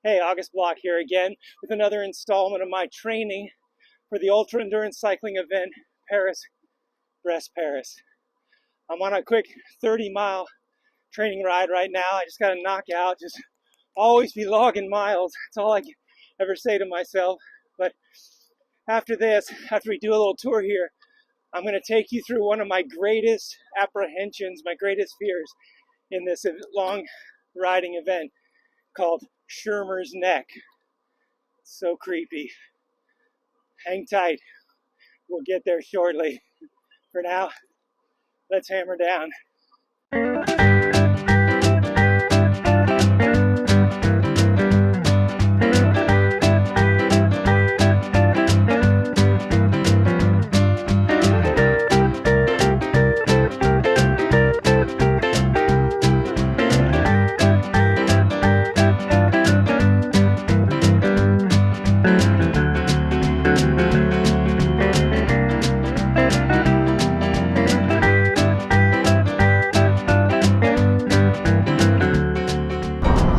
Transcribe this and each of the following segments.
Hey, August Block here again with another installment of my training for the ultra endurance cycling event, Paris-Brest-Paris. I'm on a quick 30-mile training ride right now. I just got to knock out, just always be logging miles. That's all I can ever say to myself. But after this, after we do a little tour here, I'm going to take you through one of my greatest apprehensions, my greatest fears in this long riding event called Shermer's neck. So creepy. Hang tight. We'll get there shortly. For now, let's hammer down.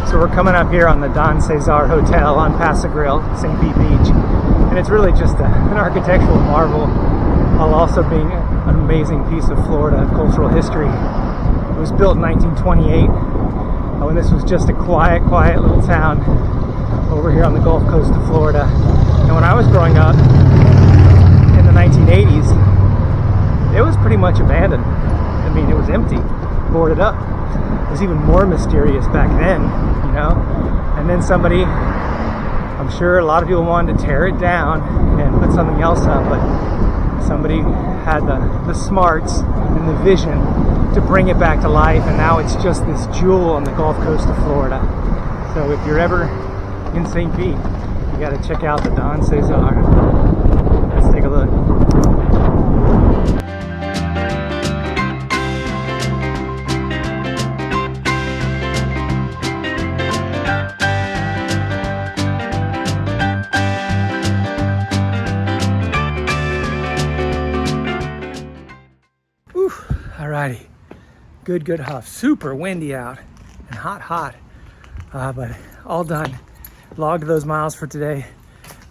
So we're coming up here on the Don Cesar Hotel on Pass-a-Grille, St. Pete Beach, and it's really just an architectural marvel, while also being an amazing piece of Florida cultural history. It was built in 1928, when this was just a quiet little town over here on the Gulf Coast of Florida. And when I was growing up in the 1980s, it was pretty much abandoned. I mean, it was empty, boarded up. It was even more mysterious back then, you know. And then somebody, I'm sure a lot of people wanted to tear it down and put something else up, but somebody had the smarts and the vision to bring it back to life, and now it's just this jewel on the Gulf Coast of Florida. So if you're ever in St. Pete, you got to check out the Don Cesar. Let's take a look. Alrighty, good huff. Super windy out and hot, but all done. Logged those miles for today.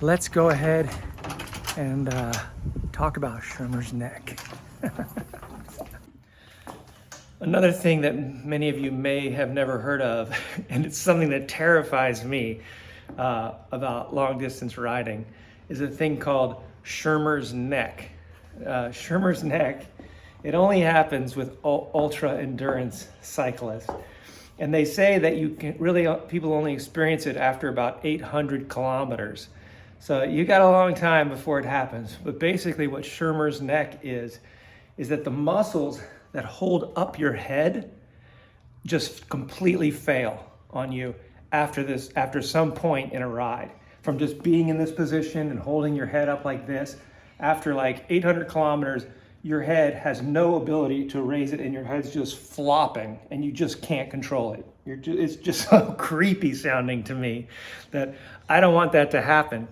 Let's go ahead and talk about Shermer's neck. Another thing that many of you may have never heard of, and it's something that terrifies me about long distance riding, is a thing called Shermer's neck. Shermer's neck, it only happens with ultra endurance cyclists. And they say that you can really, people only experience it after about 800 kilometers. So you got a long time before it happens. But basically what Shermer's neck is that the muscles that hold up your head just completely fail on you after some point in a ride. From just being in this position and holding your head up like this, after like 800 kilometers, your head has no ability to raise it and your head's just flopping and you just can't control it. It's just so creepy sounding to me that I don't want that to happen.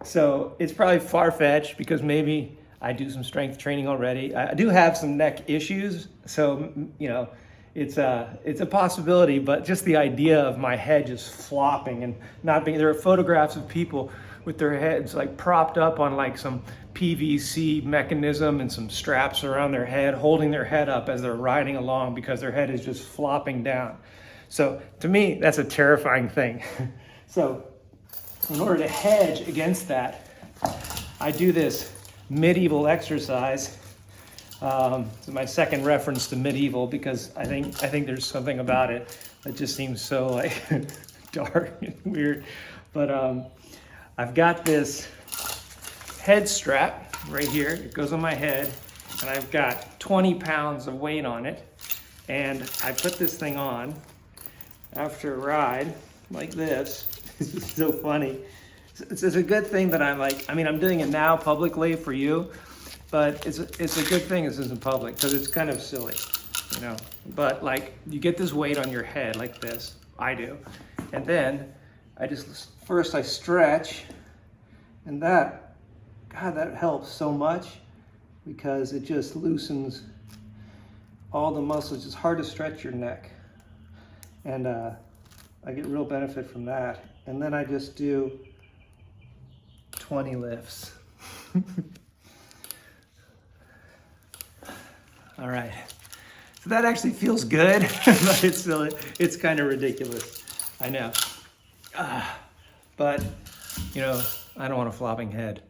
So it's probably far-fetched because maybe I do some strength training already. I do have some neck issues, so you know, it's a possibility, but just the idea of my head just flopping and not being, there are photographs of people with their heads like propped up on like some PVC mechanism and some straps around their head, holding their head up as they're riding along because their head is just flopping down. So to me, that's a terrifying thing. So in order to hedge against that, I do this medieval exercise. It's my second reference to medieval because I think there's something about it that just seems so like dark and weird. But I've got this head strap right here. It goes on my head, and I've got 20 pounds of weight on it. And I put this thing on after a ride like this. This is so funny. It's a good thing that I'm doing it now publicly for you, but it's a good thing this isn't public because it's kind of silly, you know. But like, you get this weight on your head like this, I do, and then first I stretch, and that helps so much because it just loosens all the muscles. It's hard to stretch your neck. And I get real benefit from that. And then I just do 20 lifts. All right. So that actually feels good, but it's kind of ridiculous. I know. But, you know, I don't want a flopping head.